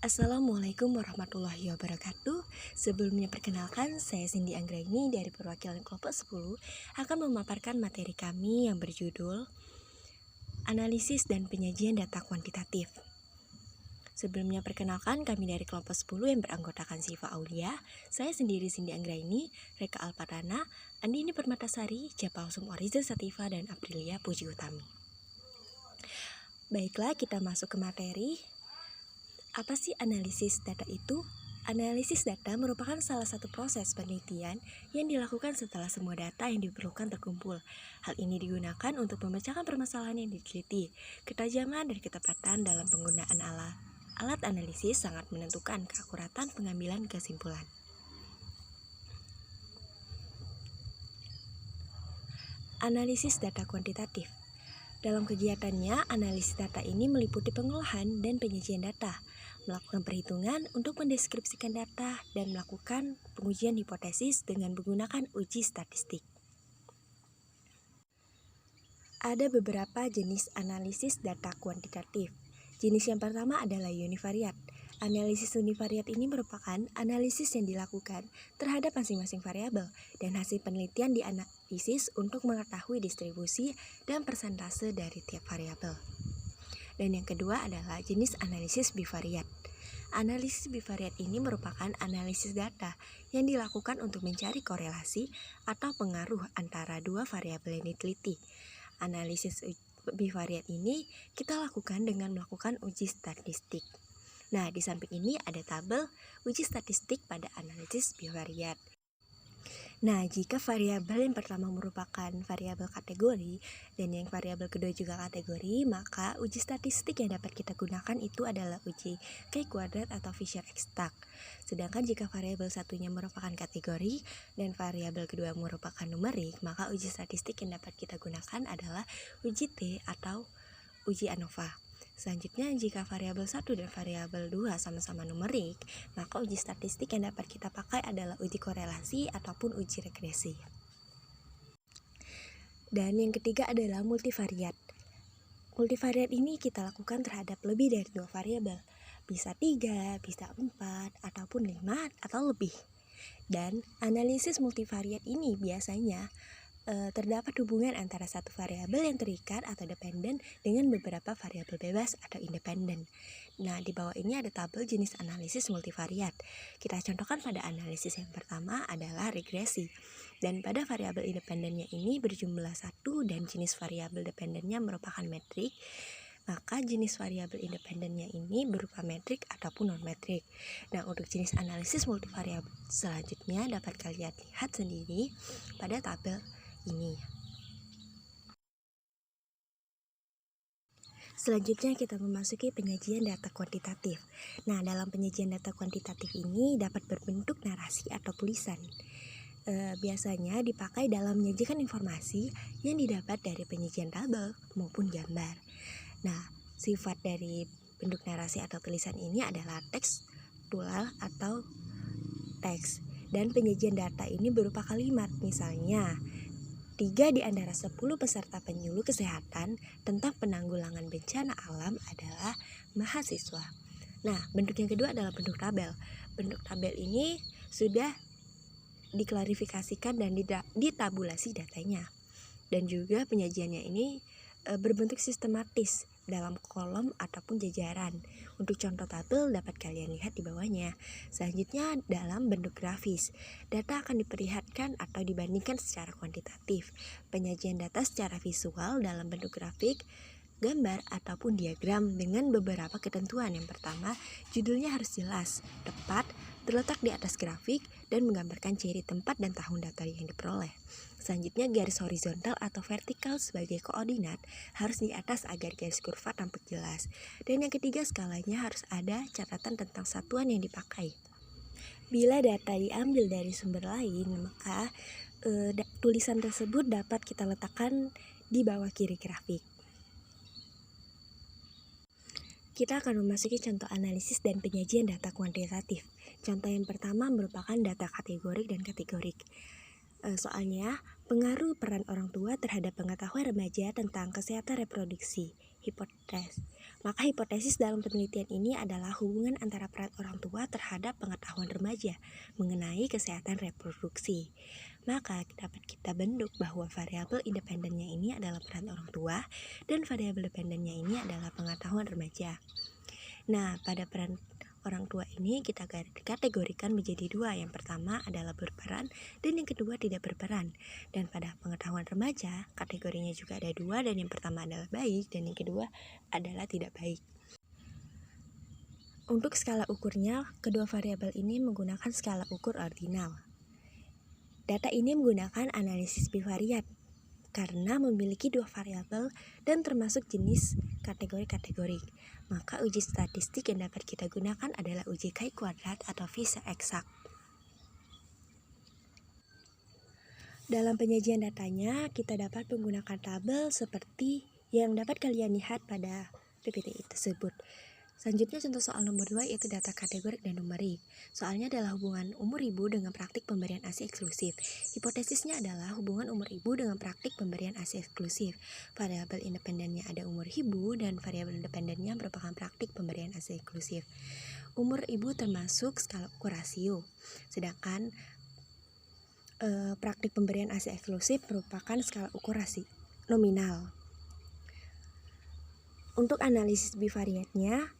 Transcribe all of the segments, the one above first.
Assalamualaikum warahmatullahi wabarakatuh. Sebelumnya perkenalkan, saya Cindy Anggraini dari perwakilan kelompok 10 akan memaparkan materi kami yang berjudul Analisis dan Penyajian Data Kuantitatif. Sebelumnya perkenalkan, kami dari kelompok 10 yang beranggotakan Siva Aulia, saya sendiri Cindy Anggraini, Reka Alpatana, Andini Permatasari, Japalsum Oriza Sativa, dan Aprilia Puji Utami. Baiklah, kita masuk ke materi. Apa sih analisis data itu? Analisis data merupakan salah satu proses penelitian yang dilakukan setelah semua data yang diperlukan terkumpul. Hal ini digunakan untuk memecahkan permasalahan yang diteliti. Ketajaman dan ketepatan dalam penggunaan alat analisis sangat menentukan keakuratan pengambilan kesimpulan. Analisis data kuantitatif. Dalam kegiatannya, analisis data ini meliputi pengolahan dan penyajian data, melakukan perhitungan untuk mendeskripsikan data, dan melakukan pengujian hipotesis dengan menggunakan uji statistik. Ada beberapa jenis analisis data kuantitatif. Jenis yang pertama adalah univariat. Analisis univariat ini merupakan analisis yang dilakukan terhadap masing-masing variabel dan hasil penelitian dianalisis untuk mengetahui distribusi dan persentase dari tiap variabel. Dan yang kedua adalah jenis analisis bivariat. Analisis bivariat ini merupakan analisis data yang dilakukan untuk mencari korelasi atau pengaruh antara dua variabel yang diteliti. Analisis bivariat ini kita lakukan dengan melakukan uji statistik. Nah, di samping ini ada tabel uji statistik pada analisis bivariat. Nah, jika variabel yang pertama merupakan variabel kategori dan yang variabel kedua juga kategori, maka uji statistik yang dapat kita gunakan itu adalah uji K-kuadrat atau Fisher-Ekstag. Sedangkan jika variabel satunya merupakan kategori dan variabel kedua merupakan numerik, maka uji statistik yang dapat kita gunakan adalah uji T atau uji ANOVA. Selanjutnya, jika variabel 1 dan variabel 2 sama-sama numerik, maka uji statistik yang dapat kita pakai adalah uji korelasi ataupun uji regresi. Dan yang ketiga adalah multivariat. Multivariat ini kita lakukan terhadap lebih dari 2 variabel, bisa 3, bisa 4, ataupun 5 atau lebih. Dan analisis multivariat ini biasanya terdapat hubungan antara satu variabel yang terikat atau dependen dengan beberapa variabel bebas atau independen. Nah, di bawah ini ada tabel jenis analisis multivariat. Kita contohkan pada analisis yang pertama adalah regresi. Dan pada variabel independennya ini berjumlah 1 dan jenis variabel dependennya merupakan metrik, maka jenis variabel independennya ini berupa metrik ataupun non-metrik. Nah, untuk jenis analisis multivariat selanjutnya dapat kalian lihat sendiri pada tabel ini. Selanjutnya kita memasuki penyajian data kuantitatif. Nah, dalam penyajian data kuantitatif ini dapat berbentuk narasi atau tulisan. Biasanya dipakai dalam menyajikan informasi yang didapat dari penyajian tabel maupun gambar. Nah, sifat dari bentuk narasi atau tulisan ini adalah tekstual atau teks. Dan penyajian data ini berupa kalimat, misalnya 3 di antara 10 peserta penyuluh kesehatan tentang penanggulangan bencana alam adalah mahasiswa. Nah, bentuk yang kedua adalah bentuk tabel. Bentuk tabel ini sudah diklarifikasikan dan ditabulasi datanya. Dan juga penyajiannya ini berbentuk sistematis dalam kolom ataupun jajaran. Untuk contoh tabel dapat kalian lihat di bawahnya. Selanjutnya dalam bentuk grafis. Data akan diperlihatkan atau dibandingkan secara kuantitatif. Penyajian data secara visual dalam bentuk grafik, gambar ataupun diagram dengan beberapa ketentuan. Yang pertama, judulnya harus jelas, tepat, terletak di atas grafik dan menggambarkan ciri tempat dan tahun data yang diperoleh. Selanjutnya, garis horizontal atau vertikal sebagai koordinat harus di atas agar garis kurva tampak jelas. Dan yang ketiga, skalanya harus ada catatan tentang satuan yang dipakai. Bila data diambil dari sumber lain, maka tulisan tersebut dapat kita letakkan di bawah kiri grafik. Kita akan memasuki contoh analisis dan penyajian data kuantitatif. Contoh yang pertama merupakan data kategorik dan kategorik. Soalnya, pengaruh peran orang tua terhadap pengetahuan remaja tentang kesehatan reproduksi, hipotes. Maka hipotesis dalam penelitian ini adalah hubungan antara peran orang tua terhadap pengetahuan remaja mengenai kesehatan reproduksi. Maka dapat kita bentuk bahwa variabel independennya ini adalah peran orang tua dan variabel dependennya ini adalah pengetahuan remaja. Nah, pada peran orang tua ini kita kategorikan menjadi dua. Yang pertama adalah berperan dan yang kedua tidak berperan. Dan pada pengetahuan remaja, kategorinya juga ada dua, dan yang pertama adalah baik dan yang kedua adalah tidak baik. Untuk skala ukurnya, kedua variabel ini menggunakan skala ukur ordinal. Data ini menggunakan analisis bivariat karena memiliki dua variabel dan termasuk jenis kategori-kategori. Maka uji statistik yang dapat kita gunakan adalah uji chi-kuadrat atau Fisher eksak. Dalam penyajian datanya, kita dapat menggunakan tabel seperti yang dapat kalian lihat pada PPT tersebut. Selanjutnya contoh soal nomor 2 yaitu data kategorik dan numerik. Soalnya adalah hubungan umur ibu dengan praktik pemberian ASI eksklusif. Hipotesisnya adalah hubungan umur ibu dengan praktik pemberian ASI eksklusif. Variabel independennya ada umur ibu dan variabel dependennya merupakan praktik pemberian ASI eksklusif. Umur ibu termasuk skala ukur rasio. Sedangkan praktik pemberian ASI eksklusif merupakan skala ukur rasio nominal. Untuk analisis bivariatnya,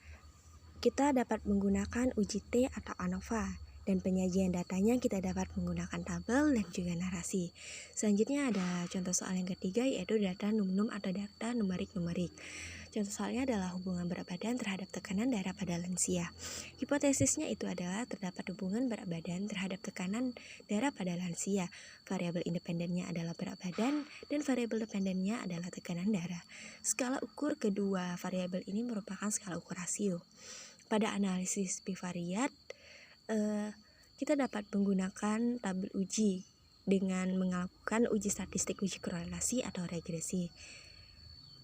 kita dapat menggunakan uji T atau ANOVA, dan penyajian datanya kita dapat menggunakan tabel dan juga narasi. Selanjutnya ada contoh soal yang ketiga yaitu data num-num atau data numerik-numerik. Contoh soalnya adalah hubungan berat badan terhadap tekanan darah pada lansia. Hipotesisnya itu adalah terdapat hubungan berat badan terhadap tekanan darah pada lansia. Variabel independennya adalah berat badan dan variabel dependennya adalah tekanan darah. Skala ukur kedua variabel ini merupakan skala ukur rasio. Pada analisis bivariat, kita dapat menggunakan tabel uji dengan melakukan uji statistik, uji korelasi atau regresi.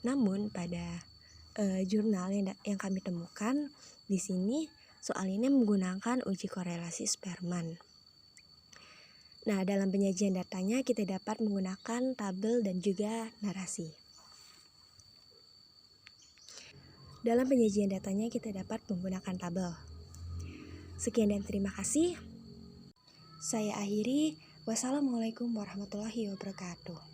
Namun pada jurnal yang kami temukan di sini, soal ini menggunakan uji korelasi Spearman. Nah, dalam penyajian datanya kita dapat menggunakan tabel dan juga narasi. Dalam penyajian datanya kita dapat menggunakan tabel. Sekian dan terima kasih. Saya akhiri. Wassalamualaikum warahmatullahi wabarakatuh.